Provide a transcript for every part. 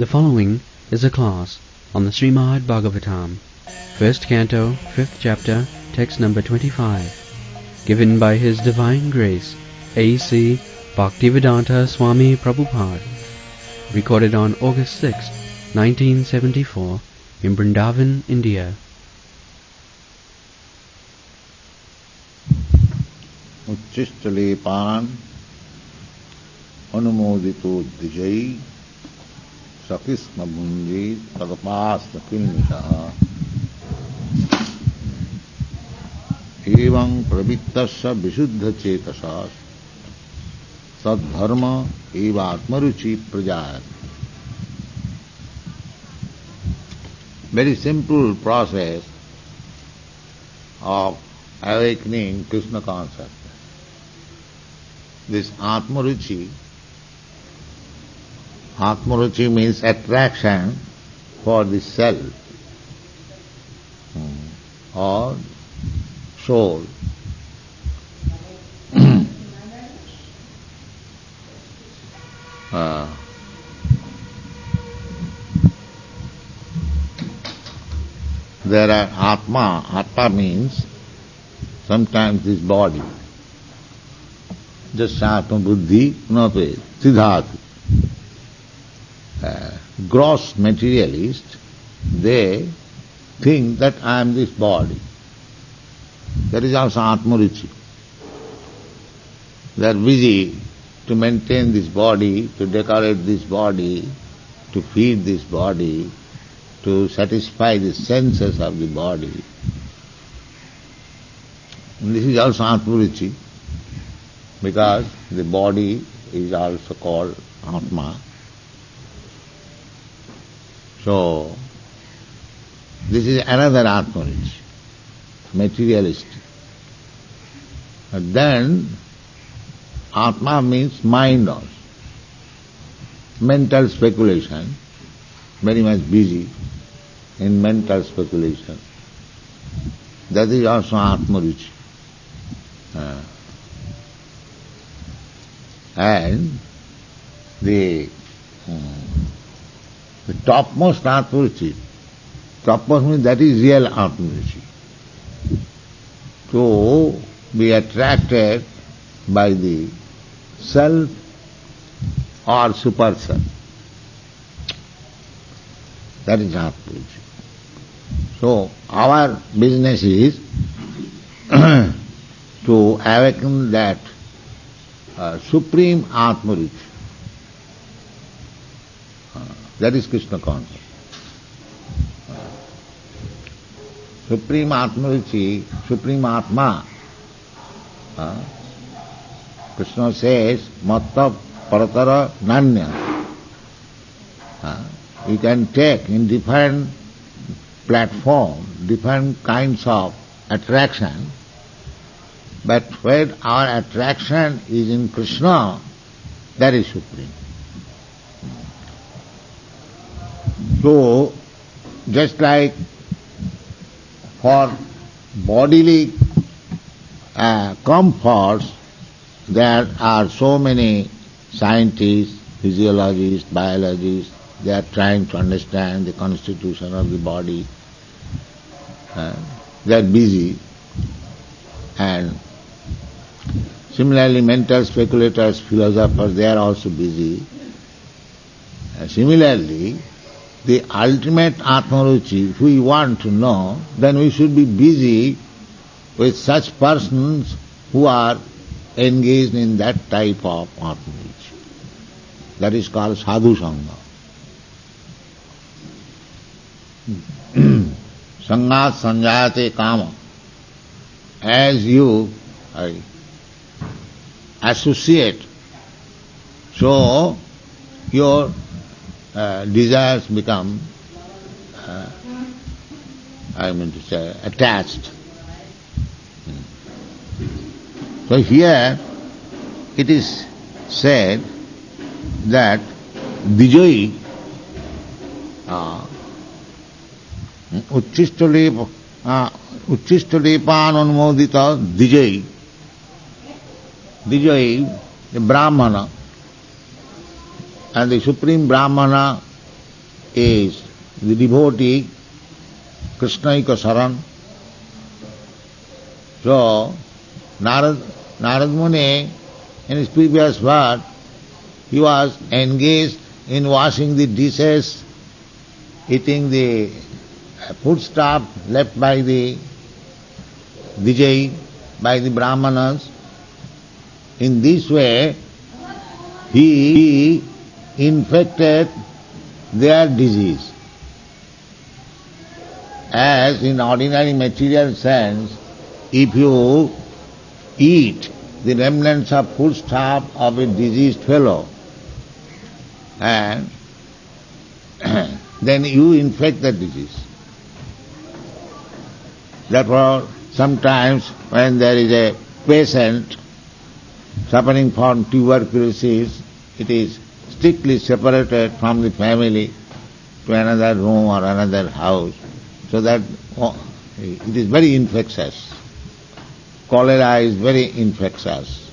The following is a class on the Srimad Bhagavatam, first canto, fifth chapter, text number 25, given by His Divine Grace, A.C. Bhaktivedanta Swami Prabhupada, recorded on August 6, 1974, in Vrindavan, India. Uchistalepan anumodito dijai sakisma bunji tadapasna kilmisha evam pravittasya visuddha chetasas sadharma eva atmaruchi prajayat. Very simple process of awakening Krishna consciousness. This Atmaruchi means attraction for the self or soul. There are Atma means sometimes this body. Just Atma Buddhi, Nape, Siddhatu. Gross materialists, they think that I am this body. That is also Atmaruchi. They are busy to maintain this body, to decorate this body, to feed this body, to satisfy the senses of the body. And this is also Atmaruchi, because the body is also called Atma. So, this is another Atmaruchi, materialistic. And then, Atma means mind also. Mental speculation, very much busy in mental speculation. That is also Atmaruchi. And the topmost Atmaruchi, topmost means that is real Atmaruchi. To be attracted by the self or super self. That is Atmaruchi. So, our business is to awaken that supreme Atmaruchi. That is Krishna consciousness. Supreme Atmaruchi, Supreme Atma. Krishna says, Matta Paratara Nanya. You can take in different platform, different kinds of attraction, but when our attraction is in Krishna, that is supreme. So, just like for bodily comforts, there are so many scientists, physiologists, biologists, they are trying to understand the constitution of the body. They are busy. And similarly, mental speculators, philosophers, they are also busy. Similarly, the ultimate Atmaruchi, if we want to know, then we should be busy with such persons who are engaged in that type of Atmaruchi. That is called Sadhu Sangha. Sangat sanjayate kama. As you associate, so your desires become, attached. So here it is said that Dijai Uchistalepan anumodita Dijai. Dijai, the Brahmana, and the Supreme Brahmana is the devotee Krishnaika Saran. So, Narad Muni, in his previous birth, he was engaged in washing the dishes, eating the foodstuff left by the Vijay, by the Brahmanas. In this way, he infected their disease. As in ordinary material sense, if you eat the remnants of foodstuff of a diseased fellow, and then you infect the disease. Therefore, sometimes when there is a patient suffering from tuberculosis, it is strictly separated from the family to another room or another house, so that it is very infectious. Cholera is very infectious.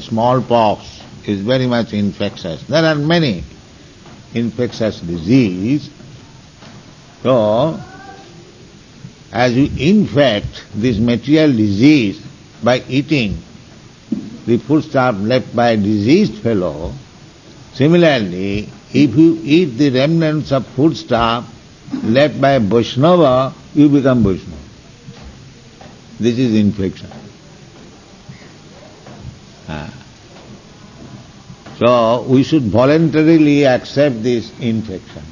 Smallpox is very much infectious. There are many infectious diseases. So, as you infect this material disease by eating the foodstuff left by a diseased fellow, similarly, if you eat the remnants of foodstuff left by a Vaishnava, you become Vaishnava. This is infection. So, we should voluntarily accept this infection.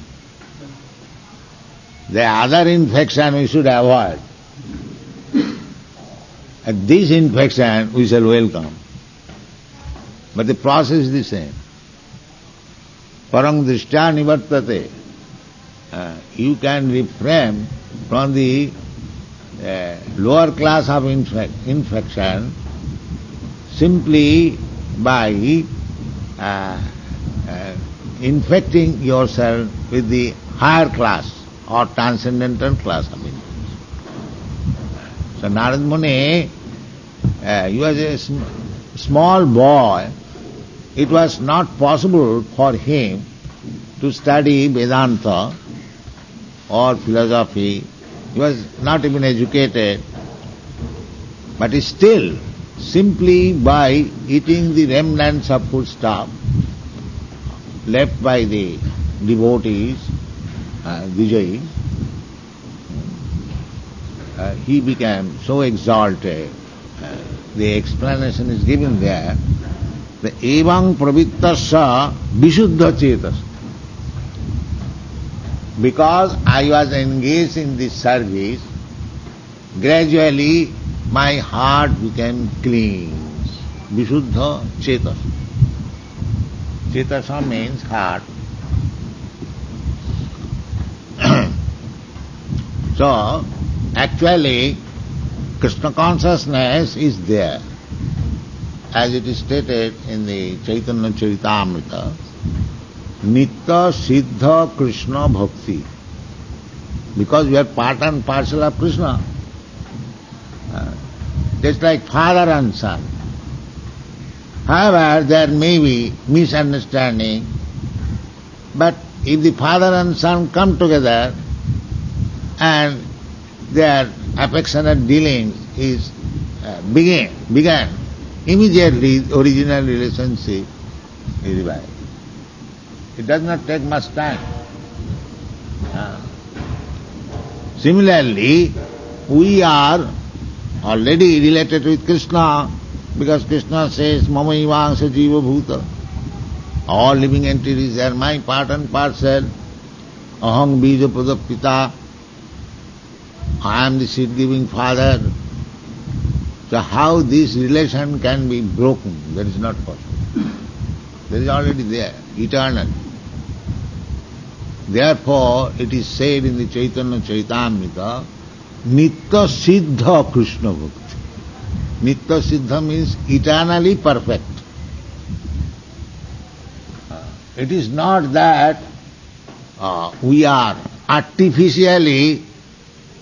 The other infection we should avoid. And this infection we shall welcome. But the process is the same. Parang drishtya nivartate. You can refrain from the lower class of infection simply by infecting yourself with the higher class or transcendental class of infection. So Narad Muni, he was a small boy. It was not possible for him to study Vedanta or philosophy. He was not even educated, but still, simply by eating the remnants of foodstuff left by the devotees, Vijay, he became so exalted. The explanation is given there. The evang pravittasya vishuddha chetas. Because I was engaged in this service, gradually my heart became clean. Vishuddha chetas. Cetasa means heart. So, actually, Krishna consciousness is there. As it is stated in the Chaitanya Charitamrita, Nitya Siddha Krishna Bhakti. Because we are part and parcel of Krishna. Just like father and son. However, there may be misunderstanding, but if the father and son come together and their affectionate dealings is began, immediately the original relationship is revived. It does not take much time. Similarly, we are already related with Krishna because Krishna says, Mama Ivangsa Jiva Bhuta. All living entities are my part and parcel. Aham Bija Pradapita. I am the seed-giving father. So how this relation can be broken? That is not possible. That is already there, eternal. Therefore, it is said in the Chaitanya Charitamrita, Nitya Siddha Krishna Bhakti. Nitya Siddha means eternally perfect. It is not that we are artificially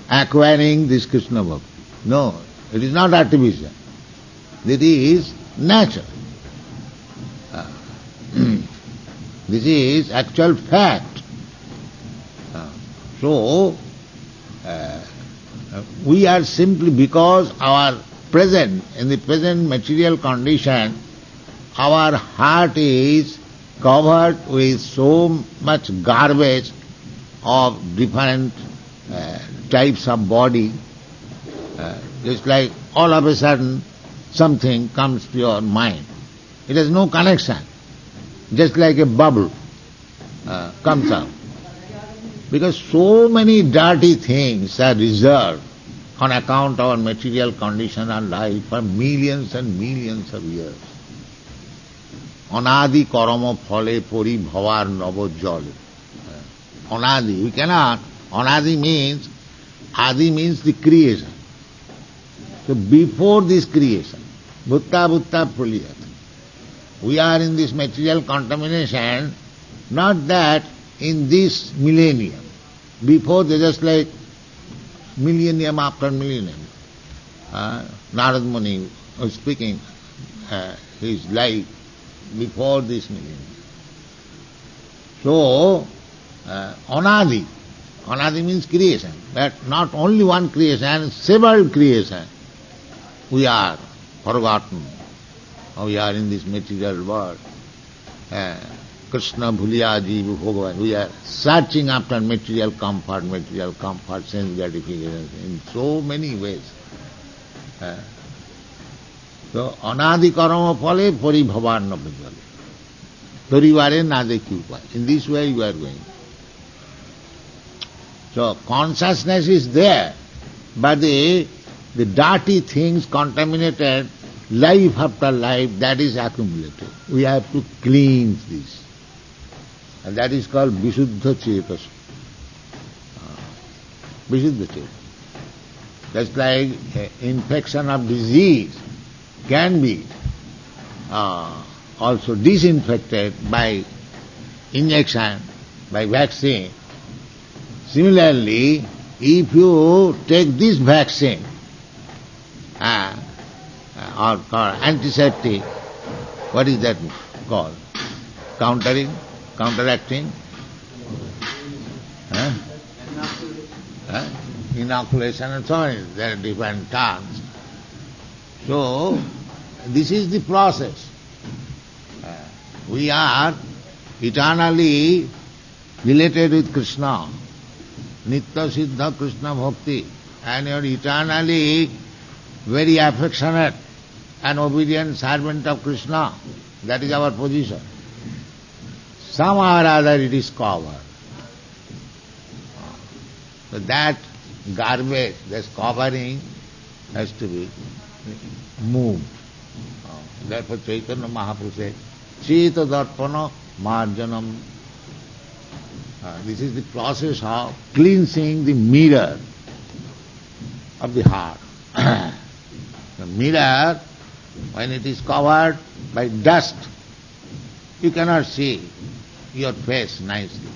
acquiring this Krishna Bhakti. No, it is not artificial. It is natural. This is actual fact. So, we are simply, because in the present material condition, our heart is covered with so much garbage of different types of body. Just like all of a sudden something comes to your mind. It has no connection. Just like a bubble comes up. Because so many dirty things are reserved on account of our material condition and life for millions and millions of years. Anadi karama phale pori bhavar navo jale. Anadi, we cannot. Adi means the creation. So before this creation, bhutta praliyat, we are in this material contamination, not that in this millennium. Before, they just like millennium after millennium. Narad Muni was speaking his life before this millennium. So, anadi. Anadi means creation. But not only one creation, several creation. We are forgotten. We are in this material world. Krishna bhuliya jiva bhagavan. We are searching after material comfort, sense gratification in so many ways. So, anadi karama phale pari bhavan nabhajale. Parivare na dekhi upai. In this way you are going. So, consciousness is there, but the dirty things contaminated life after life, that is accumulated. We have to cleanse this. And that is called Visuddha Chetas. Visuddha Chetas. Just like infection of disease can be also disinfected by injection, by vaccine. Similarly, if you take this vaccine, or called antiseptic, what is that called? Counteracting? Inoculation and so on. There are different terms. So, this is the process. We are eternally related with Krishna. Nitya Siddha Krishna Bhakti. And you are eternally very affectionate and obedient servant of Krishna. That is our position. Somehow or other it is covered. So that garbage, that covering has to be moved. Therefore Chaitanya Mahaprabhu said, Cheta Darpana Marjanam. This is the process of cleansing the mirror of the heart. The mirror, when it is covered by dust, you cannot see your face nicely.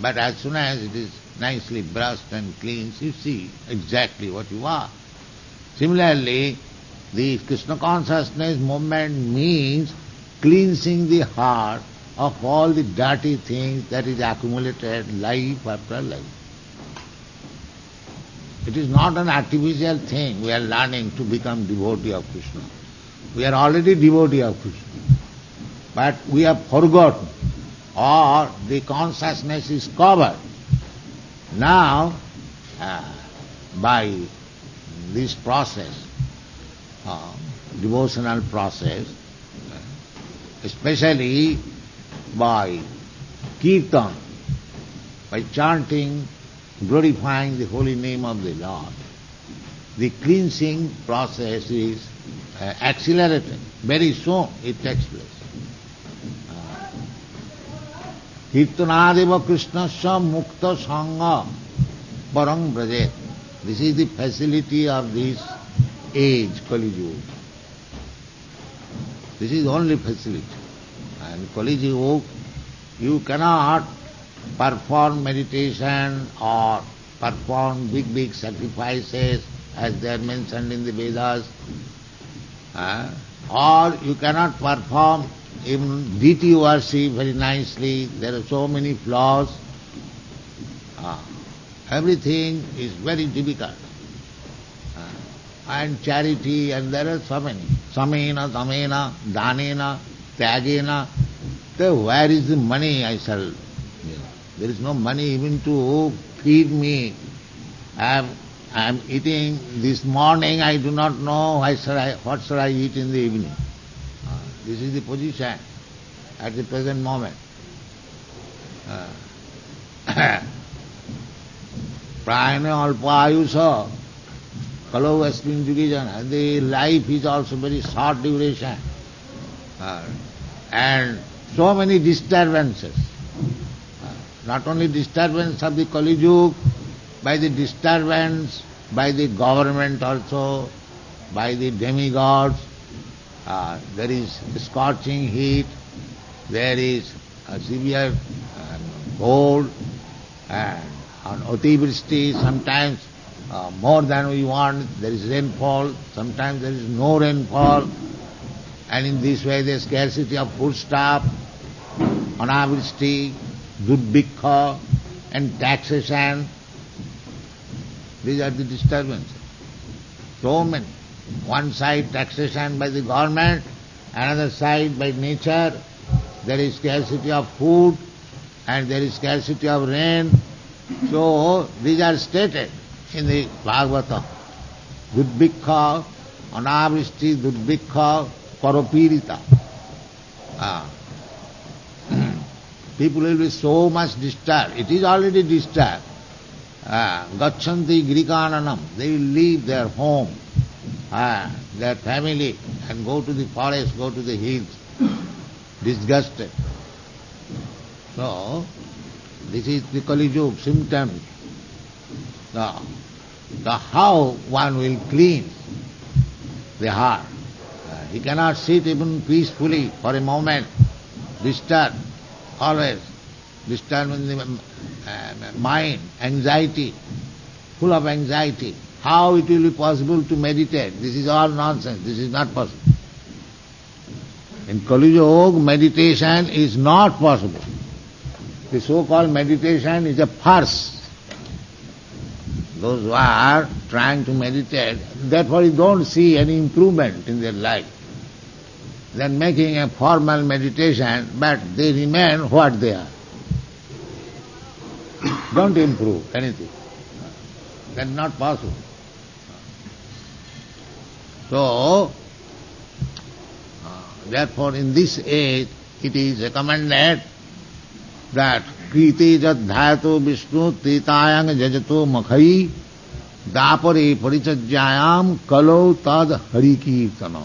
But as soon as it is nicely brushed and cleansed, you see exactly what you are. Similarly, the Krishna consciousness movement means cleansing the heart of all the dirty things that is accumulated life after life. It is not an artificial thing. We are learning to become devotee of Krishna. We are already devotee of Krishna. But we have forgotten, or the consciousness is covered. Now, by this process, devotional process, especially by kirtan, by chanting, glorifying the holy name of the Lord, the cleansing process is accelerated. Very soon it takes place. Kirtanadeva Krishnasya mukta sangha parang brajet. This is the facility of this age, Kali Yuga. This is only facility. And Kali Yuga, you cannot perform meditation or perform big sacrifices as they are mentioned in the Vedas, or you cannot perform even deity worship very nicely. There are so many flaws. Everything is very difficult. And charity, and there are so many. Samena, tamena, danena, tyagena. So where is the money I shall? There is no money even to feed me. I am eating this morning, I do not know what shall I eat in the evening. This is the position at the present moment. Prayana alpa ayusha, kalau asmin jugijana. The life is also very short duration. And so many disturbances. Not only disturbance of the Kali Yuga, by the disturbance by the government also, by the demigods. There is scorching heat, there is a severe cold, and on Otivrishti sometimes more than we want, there is rainfall, sometimes there is no rainfall, and in this way the scarcity of foodstuff, Anavrishti, Durbhikha, and taxation. These are the disturbances. So many. One side taxation by the government, another side by nature. There is scarcity of food and there is scarcity of rain. So these are stated in the Bhagavata. Durbhikha, Anavrishti, Durbhikha, Paropirita. People will be so much disturbed. It is already disturbed. Gachanti Grikananam. They will leave their home, their family, and go to the forest, go to the hills, disgusted. So, this is the Kali Yuga symptom. The how one will clean the heart. He cannot sit even peacefully for a moment, disturbed, always disturbed in the mind, anxiety, full of anxiety. How it will be possible to meditate? This is all nonsense. This is not possible. In Kali Yuga, meditation is not possible. The so-called meditation is a farce. Those who are trying to meditate, therefore you don't see any improvement in their life. They are making a formal meditation, but they remain what they are. Don't improve anything. That's not possible. So, therefore in this age it is recommended that Kriti jat dhayato Vishnu tritayang jajato makhai dapare parichajyayam kalau tad harikirtana.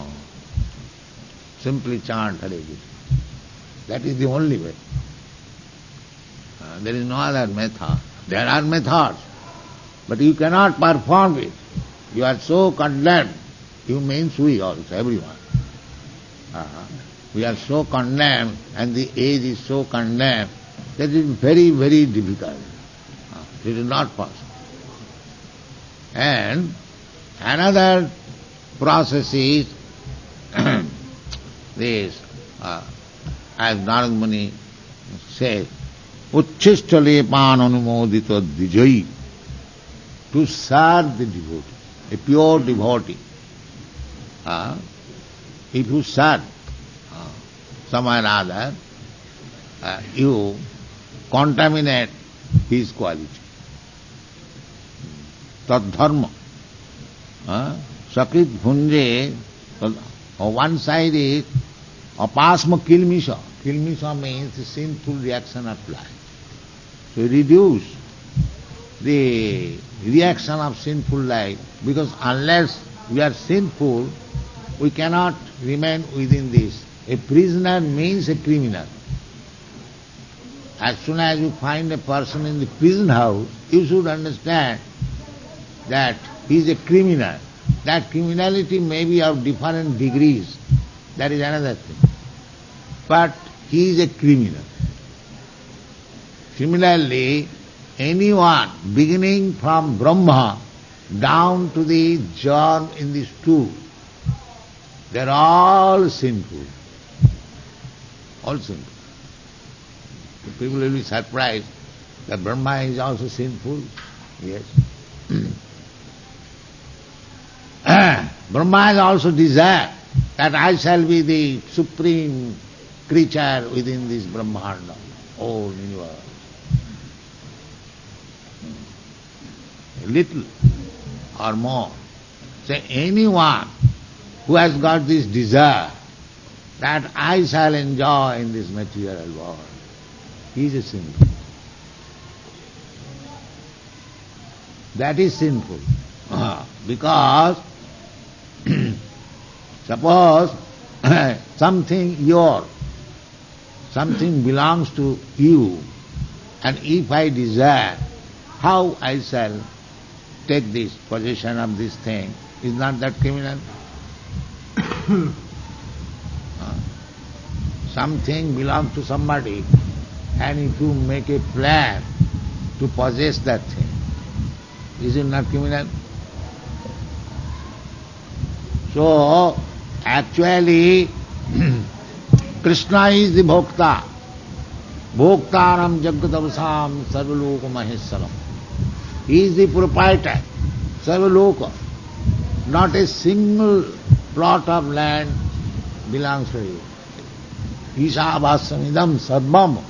Simply chant Hare Krishna. That is the only way. There is no other method. There are methods, but you cannot perform it. You are so condemned. You means we also, everyone. We are so condemned, and the age is so condemned, that it is very, very difficult. It is not possible. And another process is this, as Narad Muni says, Uchchistalepan anumodita dijai, to serve the devotee, a pure devotee. If you serve someone other, you contaminate his quality. Tad dharma. Sakrit bhunje, one side is apasma kilmisha. Kilmisha means the sinful reaction of life. So reduce the reaction of sinful life, because unless we are sinful, we cannot remain within this. A prisoner means a criminal. As soon as you find a person in the prison house, you should understand that he is a criminal. That criminality may be of different degrees. That is another thing. But he is a criminal. Similarly, anyone beginning from Brahma down to the germ in the stool, they are all sinful. All sinful. The people will be surprised. The Brahma is also sinful. Yes. Brahma has also desire that I shall be the supreme creature within this Brahmanda, whole universe. A little or more. Say anyone who has got this desire that I shall enjoy in this material world, he is a sinful. That is sinful. Because suppose something belongs to you, and if I desire how I shall take this possession of this thing, is not that criminal? Something belongs to somebody, and if you make a plan to possess that thing, is it not criminal? So, actually, Krishna is the Bhokta. Bhoktaram Jagatavasam Sarvaloka Maheswaram. He is the proprietor, Sarvaloka. Not a single plot of land belongs to you. Ishabhasamidam sarvam.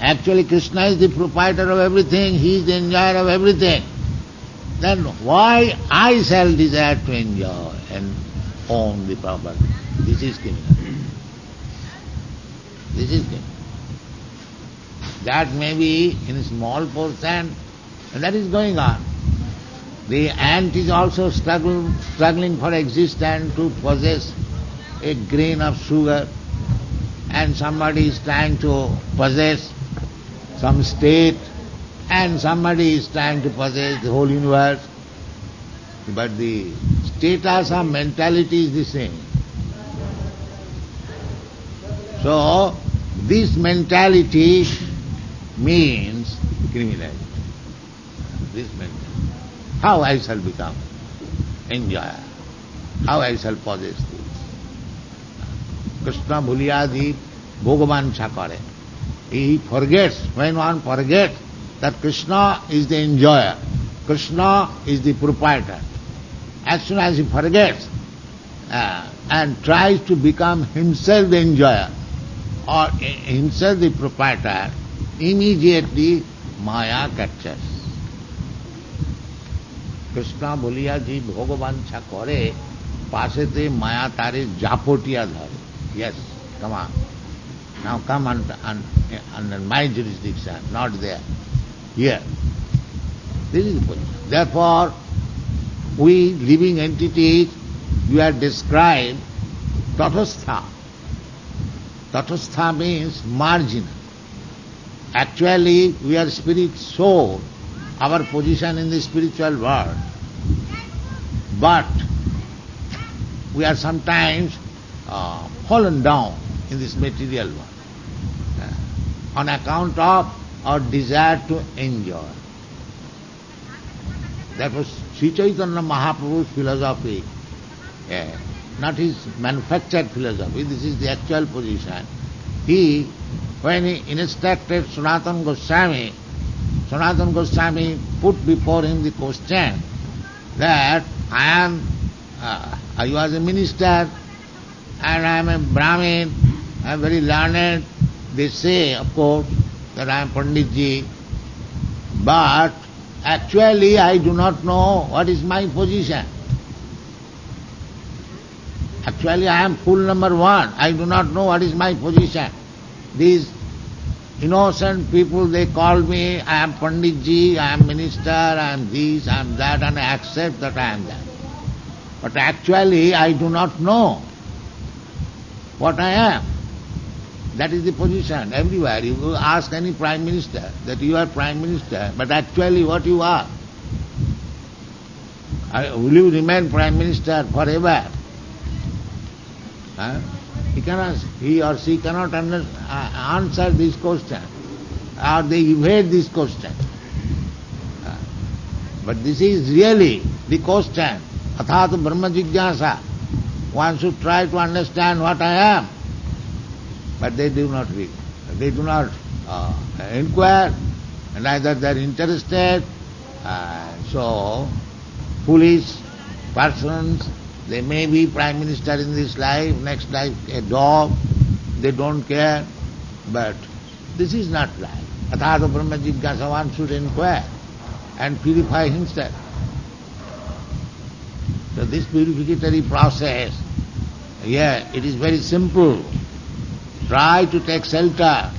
Actually, Krishna is the proprietor of everything, he is the enjoyer of everything. Then why I shall desire to enjoy and own the property? This is criminal. This is criminal. That may be in a small portion, and that is going on. The ant is also struggling for existence to possess a grain of sugar, and somebody is trying to possess some state, and somebody is trying to possess the whole universe. But the status of mentality is the same. So, this mentality means criminality. This mentality. How I shall become enjoyer? How I shall possess this? Krishna bhuliyadi bhogavan chakare. He forgets, when one forgets that Krishna is the enjoyer, Krishna is the proprietor. As soon as he forgets and tries to become himself the enjoyer or himself the proprietor, immediately Maya captures. Krishna bhuliyadi bhogavan chakare, pasete Maya tare japotiya dhare. Yes, come on. Now come under my jurisdiction, not there. Here. This is the position. Therefore, we living entities, we are described tatastha. Tatastha means marginal. Actually, we are spirit soul, our position in the spiritual world. But we are sometimes fallen down in this material world on account of our desire to enjoy. That was Sri Chaitanya Mahaprabhu's philosophy, not his manufactured philosophy. This is the actual position. When he instructed Sanatana Goswami put before him the question that I was a minister and I am a Brahmin, I am very learned. They say, of course, that I am Panditji, but actually I do not know what is my position. Actually I am fool number one. I do not know what is my position. These innocent people, they call me, I am Panditji, I am minister, I am this, I am that, and I accept that I am that. But actually I do not know what I am. That is the position everywhere. You ask any Prime Minister that you are Prime Minister, but actually what you are? Will you remain Prime Minister forever? He or she cannot answer this question, or they evade this question. But this is really the question. Athata Brahma Jigyasa. One should try to understand what I am. But they do not read. They do not inquire, neither they are interested. So, foolish persons, they may be Prime Minister in this life, next life a dog, they don't care. But this is not life. Athata Brahma Jigyasa, one should inquire and purify himself. So this purificatory process, it is very simple. Try to take shelter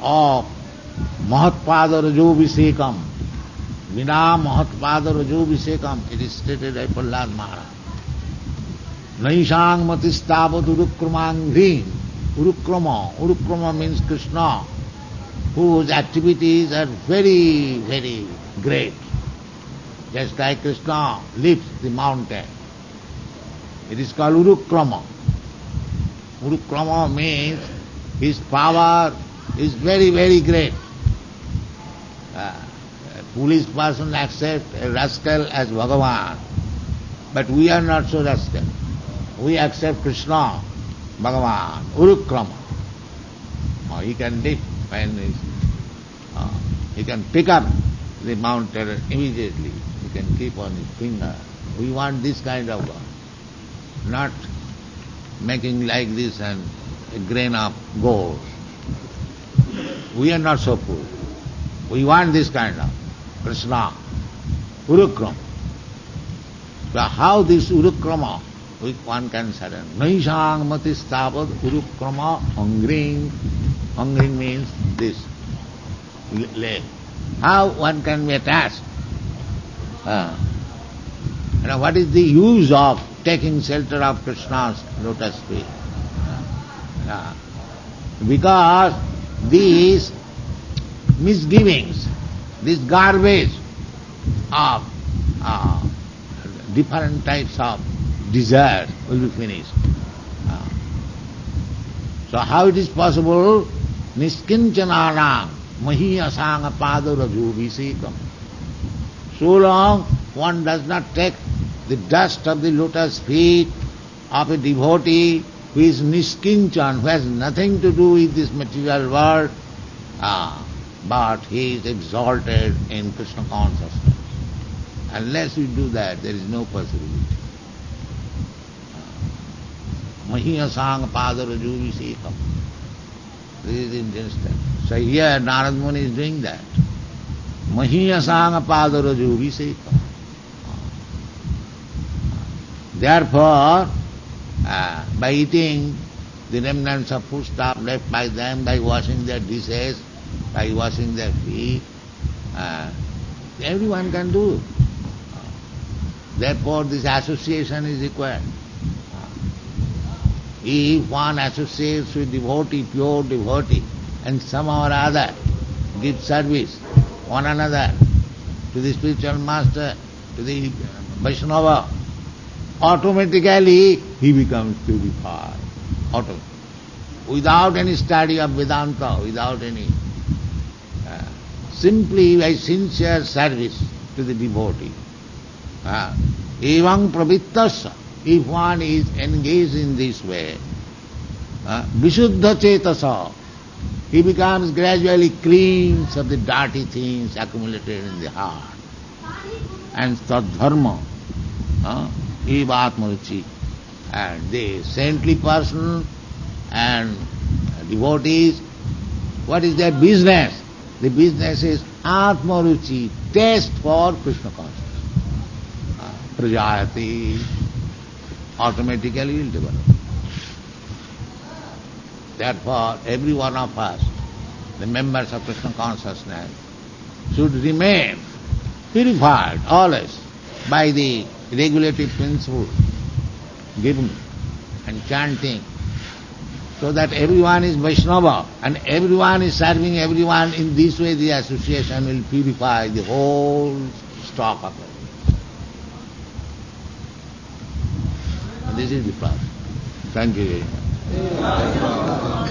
of Mahatpada Rajobhisekam. Vina Mahatpada Rajobhisekam. It is stated by Prahlad Maharaj. Naishang Matistavat Urukramangrim. Urukrama means Krishna, whose activities are very, very great. Just like Krishna lifts the mountain. It is called Urukrama. Urukrama means his power is very, very great. A foolish person accepts a rascal as Bhagavan. But we are not so rascal. We accept Krishna, Bhagavan, Urukrama. He can lift when he can pick up the mountain immediately. He can keep on his finger. We want this kind of God, not making like this and a grain of gold. We are not so poor. We want this kind of Krishna, Urukrama. So how this Urukrama one can surrender? Naishang Matistavat Urukrama Angring. Angring means this leg. How one can be attached? What is the use of taking shelter of Krishna's lotus feet? Because these misgivings, this garbage of different types of desire will be finished. So how it is possible? Niskinchananam mahi asanga pada rajobhisekam. So long one does not take the dust of the lotus feet of a devotee who is niskinchan, who has nothing to do with this material world, but he is exalted in Krishna consciousness. Unless we do that, there is no possibility. Mahi asanga pada rajobhisekam. This is interesting. So here Narad Muni is doing that. Mahi asanga pada rajobhisekam. Therefore, by eating the remnants of foodstuff left by them, by washing their dishes, by washing their feet, everyone can do. Therefore, this association is required. If one associates with devotee, pure devotee, and somehow or other gives service one another to the spiritual master, to the Vaishnava, automatically he becomes purified. Without any study of Vedanta, without any... simply by sincere service to the devotee. Evang pravittasya. If one is engaged in this way, Vishuddha Cetasa, he becomes gradually clean of the dirty things accumulated in the heart. And Tadharma, Eva Atmaruchi, and the saintly person and devotees, what is their business? The business is Atmaruchi, taste for Krishna consciousness. Prajayati, automatically will develop. Therefore, every one of us, the members of Krishna consciousness, should remain purified always by the regulative principle given and chanting, so that everyone is Vaishnava and everyone is serving everyone. In this way the association will purify the whole stock of it. This is the process. Thank you very much.